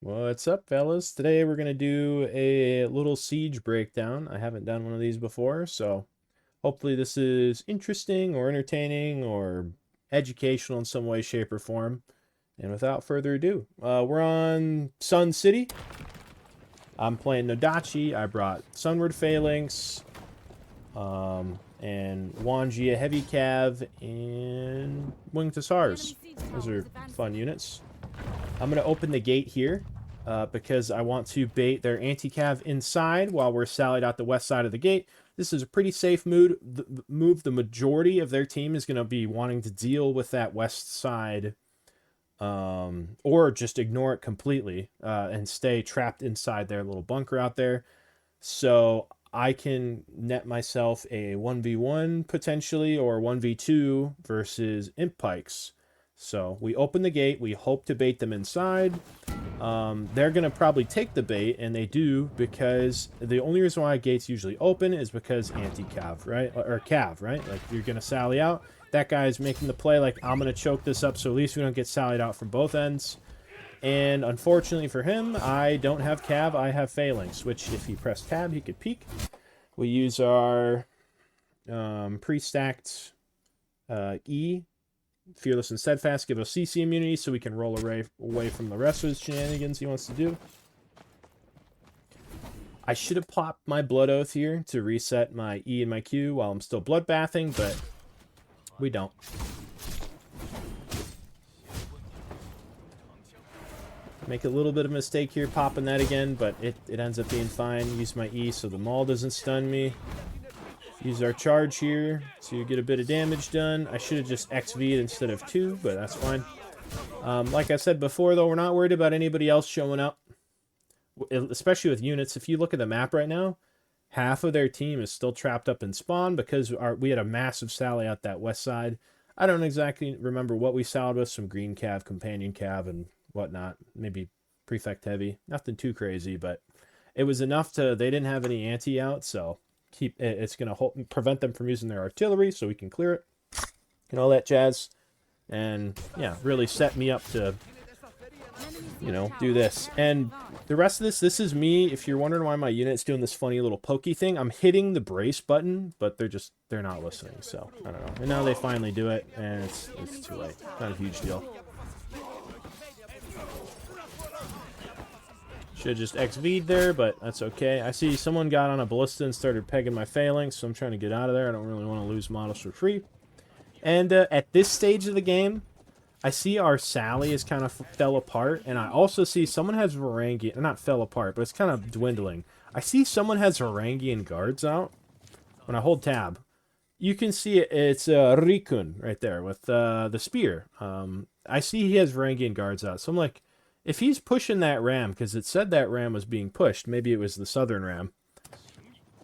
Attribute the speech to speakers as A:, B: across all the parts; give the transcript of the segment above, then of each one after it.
A: What's up, fellas? Today we're going to do a little siege breakdown. I haven't done one of these before, so hopefully this is interesting or entertaining or educational in some way, shape, or form. And without further ado, we're on Sun City. I'm playing Nodachi. I brought Sunward Phalanx, and Wanjia Heavy Cav, and Winged Hussars. Those are fun units. I'm going to open the gate here because I want to bait their anti-cav inside while we're sallied out the west side of the gate. This is a pretty safe move. The majority of their team is going to be wanting to deal with that west side or just ignore it completely and stay trapped inside their little bunker out there. So I can net myself a 1v1 potentially or 1v2 versus imp pikes. So we open the gate. We hope to bait them inside. They're going to probably take the bait, and they do because the only reason why gates usually open is because anti-cav, right? Or cav, right? Like, you're going to sally out. That guy's making the play like, I'm going to choke this up so at least we don't get sallied out from both ends. And unfortunately for him, I don't have cav, I have phalanx, which if he pressed tab, he could peek. We use our pre-stacked E, Fearless and Steadfast, give us CC immunity so we can roll away from the rest of his shenanigans he wants to do. I should have popped my Blood Oath here to reset my E and my Q while I'm still bloodbathing, but we don't. Make a little bit of a mistake here popping that again, but it ends up being fine. Use my E so the maul doesn't stun me. Use our charge here to get a bit of damage done. I should have just XV'd instead of 2, but that's fine. Like I said before, though, we're not worried about anybody else showing up, especially with units. If you look at the map right now, half of their team is still trapped up in spawn because we had a massive sally out that west side. I don't exactly remember what we sallied with, some green cav, companion cav, and whatnot. Maybe prefect heavy. Nothing too crazy, but it was enough to... They didn't have any anti out, so... It's going to prevent them from using their artillery so we can clear it and all that jazz. And yeah, really set me up to, you know, do this. And the rest of this is me. If you're wondering why my unit's doing this funny little pokey thing, I'm hitting the brace button, but they're not listening. So I don't know. And now they finally do it, and it's too late. Not a huge deal. Should have just XV'd there, but that's okay. I see someone got on a ballista and started pegging my phalanx, so I'm trying to get out of there. I don't really want to lose models for free. And at this stage of the game, I see our Sally is kind of fell apart, and I also see someone has Varangian... Not fell apart, but it's kind of dwindling. I see someone has Varangian guards out. When I hold tab, you can see it's Rikun right there with the spear. I see he has Varangian guards out, so I'm like... If he's pushing that ram, because it said that ram was being pushed, maybe it was the southern ram,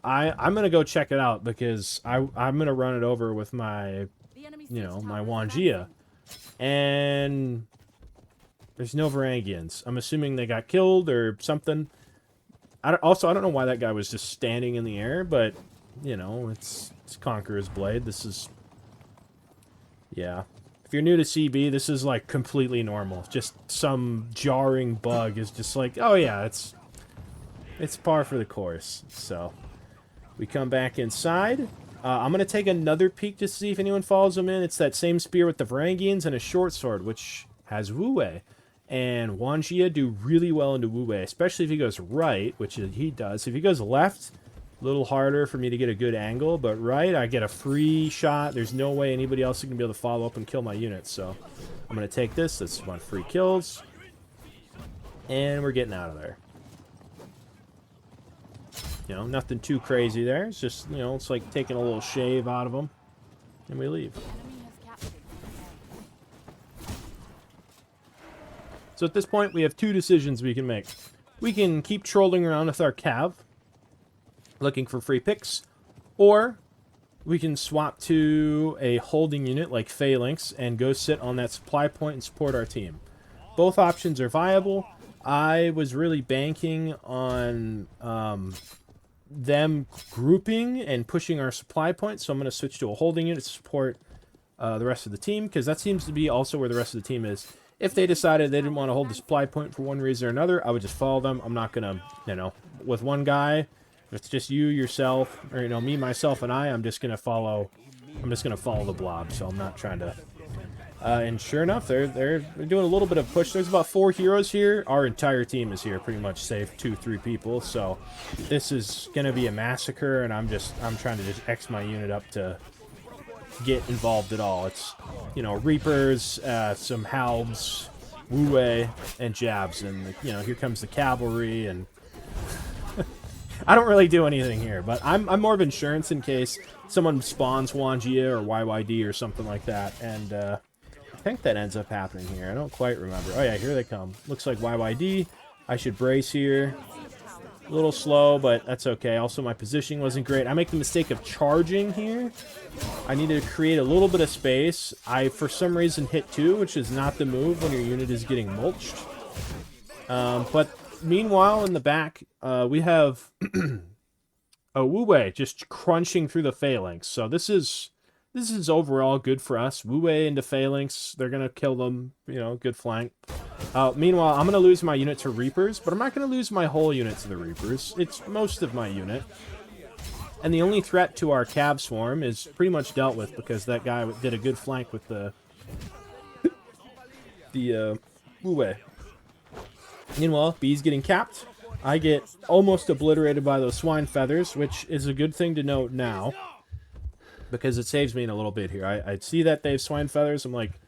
A: I'm going to go check it out, because I'm going to run it over with my, you know, my Wanjia. And there's no Varangians. I'm assuming they got killed or something. I don't know why that guy was just standing in the air, but, you know, it's Conqueror's Blade. This is... Yeah. If you're new to CB, this is, like, completely normal. Just some jarring bug is just like, oh, yeah, it's par for the course. So, we come back inside. I'm going to take another peek to see if anyone follows him in. It's that same spear with the Varangians and a short sword, which has Wu Wei. And Wanjia do really well into Wu Wei, especially if he goes right, which he does. If he goes left... A little harder for me to get a good angle, but right, I get a free shot. There's no way anybody else is going to be able to follow up and kill my units, so I'm going to take this. That's one free kills. And we're getting out of there. You know, nothing too crazy there. It's just, you know, it's like taking a little shave out of them. And we leave. So at this point, we have two decisions we can make. We can keep trolling around with our cav, looking for free picks, or we can swap to a holding unit like Phalanx and go sit on that supply point and support our team. Both options are viable. I was really banking on them grouping and pushing our supply point, so I'm going to switch to a holding unit to support the rest of the team, because that seems to be also where the rest of the team is. If they decided they didn't want to hold the supply point for one reason or another, I would just follow them. I'm not going to, with one guy, if it's just you, yourself, or, me, myself, and I'm just going to follow the blob, so I'm not trying to... and sure enough, they're doing a little bit of push. There's about 4 heroes here. Our entire team is here, pretty much, save 2-3 people. So this is gonna be a massacre, and I'm trying to just X my unit up to get involved at all. It's Reapers, some Halbs, Wu Wei, and Jabs, and here comes the cavalry, and I don't really do anything here, but I'm more of insurance in case someone spawns Wanjia or YYD or something like that, and I think that ends up happening here. I don't quite remember. Oh yeah, here they come. Looks like YYD. I should brace here. A little slow, but that's okay. Also, my positioning wasn't great. I make the mistake of charging here. I need to create a little bit of space. I, for some reason, hit 2, which is not the move when your unit is getting mulched. But meanwhile, in the back, we have a Wu Wei just crunching through the phalanx. So this is overall good for us. Wu Wei into phalanx. They're going to kill them. Good flank. Meanwhile, I'm going to lose my unit to Reapers, but I'm not going to lose my whole unit to the Reapers. It's most of my unit. And the only threat to our Cav Swarm is pretty much dealt with because that guy did a good flank with the Wu Wei. Meanwhile, B's getting capped. I get almost obliterated by those swine feathers, which is a good thing to note now, because it saves me in a little bit here. I see that they have swine feathers. I'm like,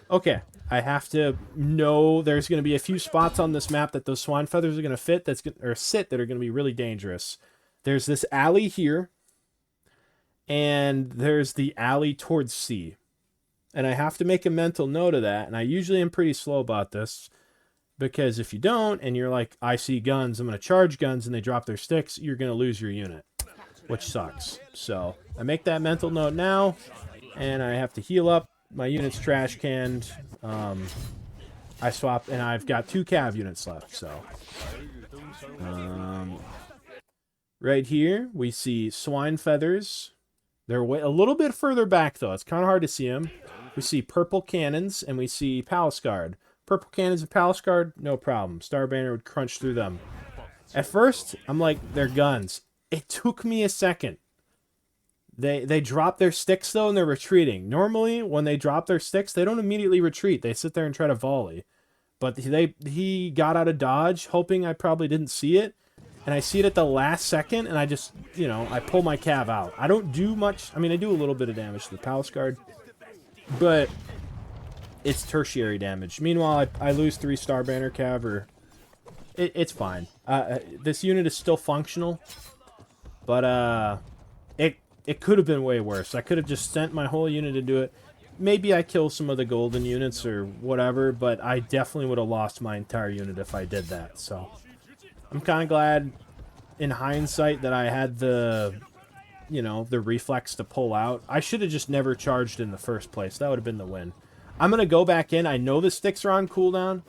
A: okay, I have to know there's going to be a few spots on this map that those swine feathers are going to sit that are going to be really dangerous. There's this alley here, and there's the alley towards C. And I have to make a mental note of that, and I usually am pretty slow about this, because if you don't, and you're like, I see guns, I'm going to charge guns, and they drop their sticks, you're going to lose your unit, which sucks. So I make that mental note now, and I have to heal up. My unit's trash canned. I swapped, and I've got 2 cav units left. So right here we see swine feathers. They're a little bit further back though. It's kind of hard to see them. We see purple cannons, and we see Palace Guard. Purple cannons and Palace Guard, no problem. Star Banner would crunch through them. At first, I'm like, they're guns. It took me a second. They drop their sticks, though, and they're retreating. Normally, when they drop their sticks, they don't immediately retreat. They sit there and try to volley. But he got out of dodge, hoping I probably didn't see it. And I see it at the last second, and I just, I pull my cav out. I don't do much. I mean, I do a little bit of damage to the Palace Guard. But it's tertiary damage. Meanwhile, I lose 3 Star Banner cav, it's fine. This unit is still functional. But, it could have been way worse. I could have just sent my whole unit to do it. Maybe I kill some of the golden units or whatever, but I definitely would have lost my entire unit if I did that. So I'm kind of glad in hindsight that I had the reflex to pull out. I should have just never charged in the first place. That would have been the win. I'm going to go back in. I know the sticks are on cooldown,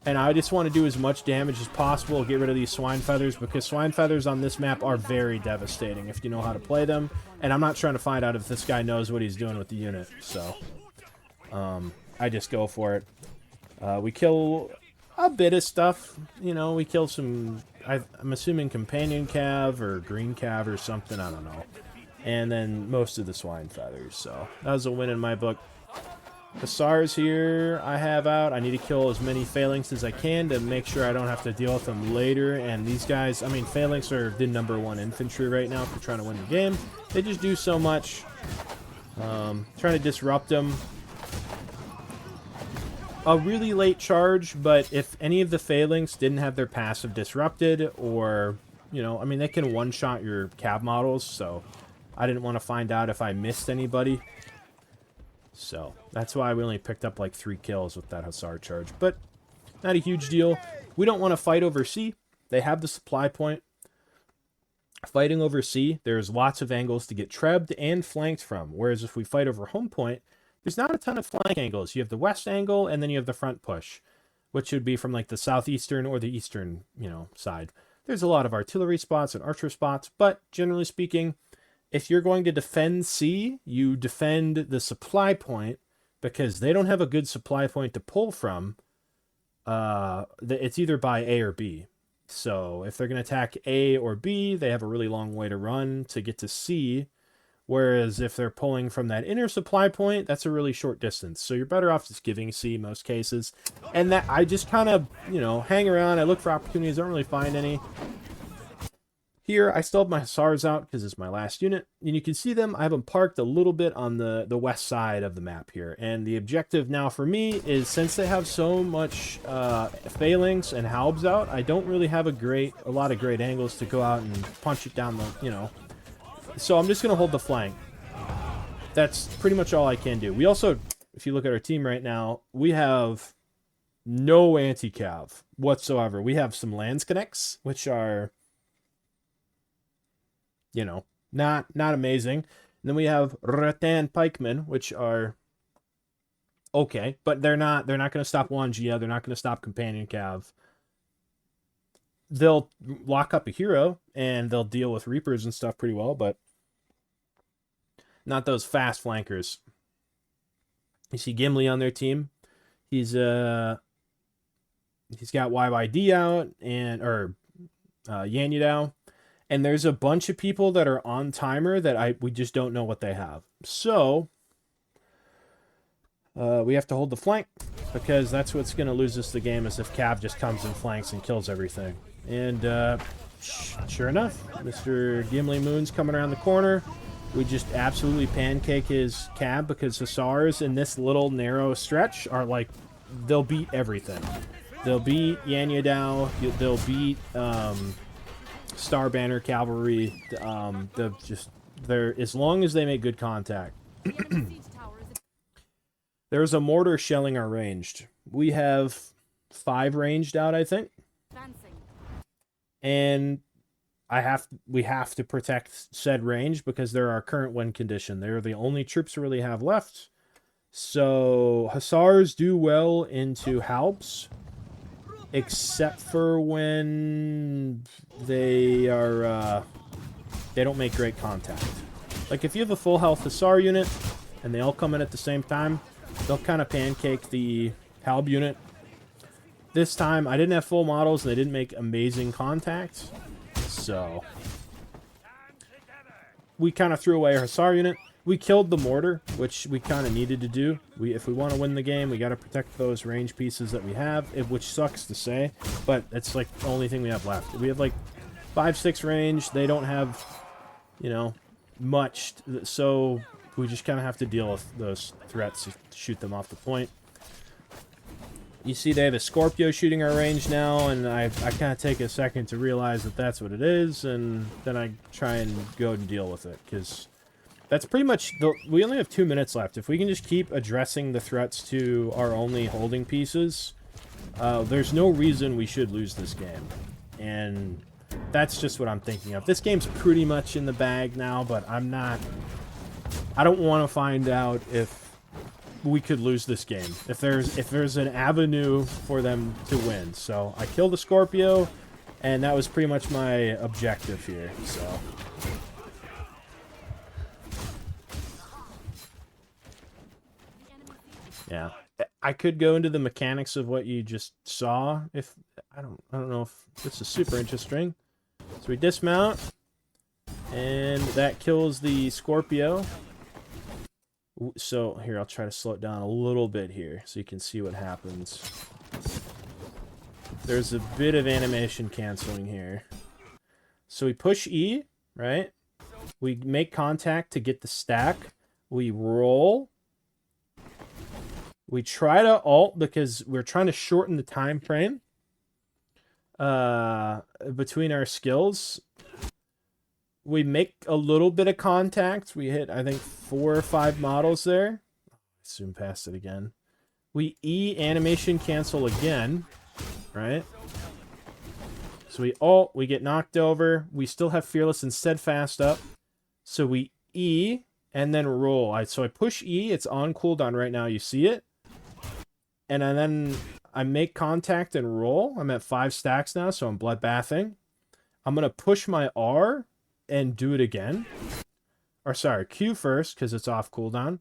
A: and I just want to do as much damage as possible, get rid of these swine feathers, because swine feathers on this map are very devastating if you know how to play them. And I'm not trying to find out if this guy knows what he's doing with the unit. So, I just go for it. We kill a bit of stuff. We kill some, I'm assuming companion cav or green cav or something. I don't know. And then most of the swine feathers. So, that was a win in my book. The SARS here I have out. I need to kill as many phalanx as I can to make sure I don't have to deal with them later. And these guys, I mean, phalanx are the #1 infantry right now if we're trying to win the game. They just do so much. Trying to disrupt them. A really late charge, but if any of the phalanx didn't have their passive disrupted, or, I mean, they can one-shot your cab models, so I didn't want to find out if I missed anybody. So, that's why we only picked up like 3 kills with that Hussar charge. But, not a huge deal. We don't want to fight over C. They have the supply point. Fighting over C, there's lots of angles to get trebbed and flanked from. Whereas if we fight over home point, there's not a ton of flank angles. You have the west angle, and then you have the front push, which would be from like the southeastern or the eastern, side. There's a lot of artillery spots and archer spots, but generally speaking, if you're going to defend C, you defend the supply point, because they don't have a good supply point to pull from. It's either by A or B. So if they're going to attack A or B, they have a really long way to run to get to C. Whereas if they're pulling from that inner supply point, that's a really short distance. So you're better off just giving C most cases. And that I just kind of, hang around. I look for opportunities. Don't really find any. Here, I still have my Hussars out because it's my last unit. And you can see them. I have them parked a little bit on the west side of the map here. And the objective now for me is, since they have so much phalanx and halbs out, I don't really have a lot of great angles to go out and punch it down the, So I'm just going to hold the flank. That's pretty much all I can do. We also, if you look at our team right now, we have no anti-cav whatsoever. We have some lance connects, which are, not amazing. And then we have rattan pikemen, which are okay, but they're not going to stop Wanjia. They're not going to stop companion cav. They'll lock up a hero, and they'll deal with Reapers and stuff pretty well, but not those fast flankers. You see Gimli on their team. He's got YYD out, or Yanyadao. And there's a bunch of people that are on timer that we just don't know what they have. So we have to hold the flank, because that's what's going to lose us the game, is if Cav just comes and flanks and kills everything. And sure enough, Mr. Gimli Moon's coming around the corner. We just absolutely pancake his Cav, because Hussars in this little narrow stretch are like, they'll beat everything. They'll beat Yanyadao. They'll beat Star Banner Cavalry. They're as long as they make good contact. There's a mortar shelling our ranged. We have 5 ranged out, I think. And we have to protect said range, because they're our current win condition. They're the only troops we really have left. So Hussars do well into Halbs, except for when they don't make great contact. Like if you have a full health Hussar unit and they all come in at the same time, they'll kind of pancake the Halb unit. This time I didn't have full models and they didn't make amazing contact, so we kind of threw away our Hussar unit. We killed the mortar, which we kind of needed to do. If we want to win the game, we got to protect those range pieces that we have, which sucks to say, but it's like the only thing we have left. We have like 5-6 range. They don't have, much, so we just kind of have to deal with those threats to shoot them off the point. You see they have a Scorpio shooting our range now, and I kind of take a second to realize that that's what it is, and then I try and go and deal with it, because that's pretty much we only have 2 minutes left. If we can just keep addressing the threats to our only holding pieces, there's no reason we should lose this game. And that's just what I'm thinking of. This game's pretty much in the bag now, but I don't want to find out if we could lose this game. If there's an avenue for them to win. So I killed the Scorpio, and that was pretty much my objective here. So yeah, I could go into the mechanics of what you just saw. If I don't know if this is super interesting. So we dismount, and that kills the Scorpio. So here, I'll try to slow it down a little bit here so you can see what happens. There's a bit of animation canceling here. So we push E, right? We make contact to get the stack. We roll. We try to ult because we're trying to shorten the time frame between our skills. We make a little bit of contact. We hit, I think, 4 or 5 models there. Zoom past it again. We E animation cancel again, right? So we ult, we get knocked over. We still have Fearless and Steadfast up. So we E and then roll. So I push E. It's on cooldown right now. You see it? And then I make contact and roll. I'm at 5 stacks now, so I'm bloodbathing. I'm going to push my R and do it again. Or sorry, Q first, because it's off cooldown.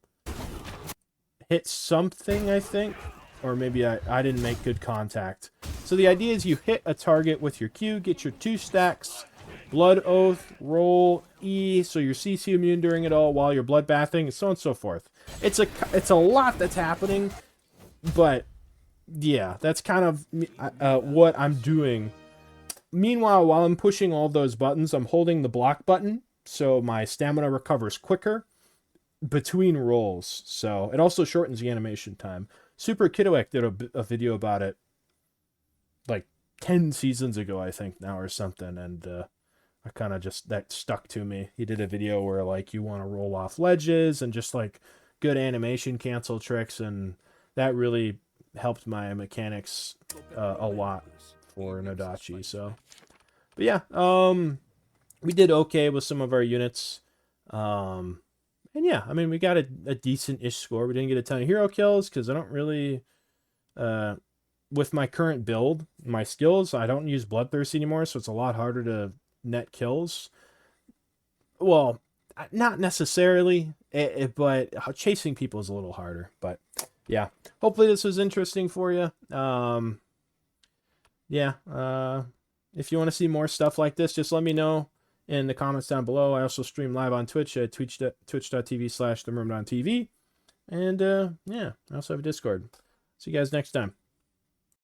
A: hit something, I think. Or maybe I didn't make good contact. So the idea is you hit a target with your Q, get your 2 stacks, Blood Oath, roll E, so you're CC immune during it all while you're bloodbathing, and so on and so forth. It's a lot that's happening, but yeah, that's kind of what I'm doing. Meanwhile, while I'm pushing all those buttons, I'm holding the block button, so my stamina recovers quicker between rolls. So it also shortens the animation time. Super Kidoek did a video about it like 10 seasons ago, I think now, or something, and I kind of just, that stuck to me. He did a video where like you want to roll off ledges and just like good animation cancel tricks, and that really helped my mechanics a lot for Nodachi. So, but yeah, we did okay with some of our units. And yeah, I mean, we got a decent-ish score. We didn't get a ton of hero kills because I don't really, with my current build, my skills, I don't use Bloodthirst anymore, so it's a lot harder to net kills. Well, not necessarily, but chasing people is a little harder. But yeah, hopefully this was interesting for you. Yeah, if you want to see more stuff like this, just let me know in the comments down below. I also stream live on Twitch at twitch.tv/thermurmdon TV. And yeah, I also have a Discord. See you guys next time.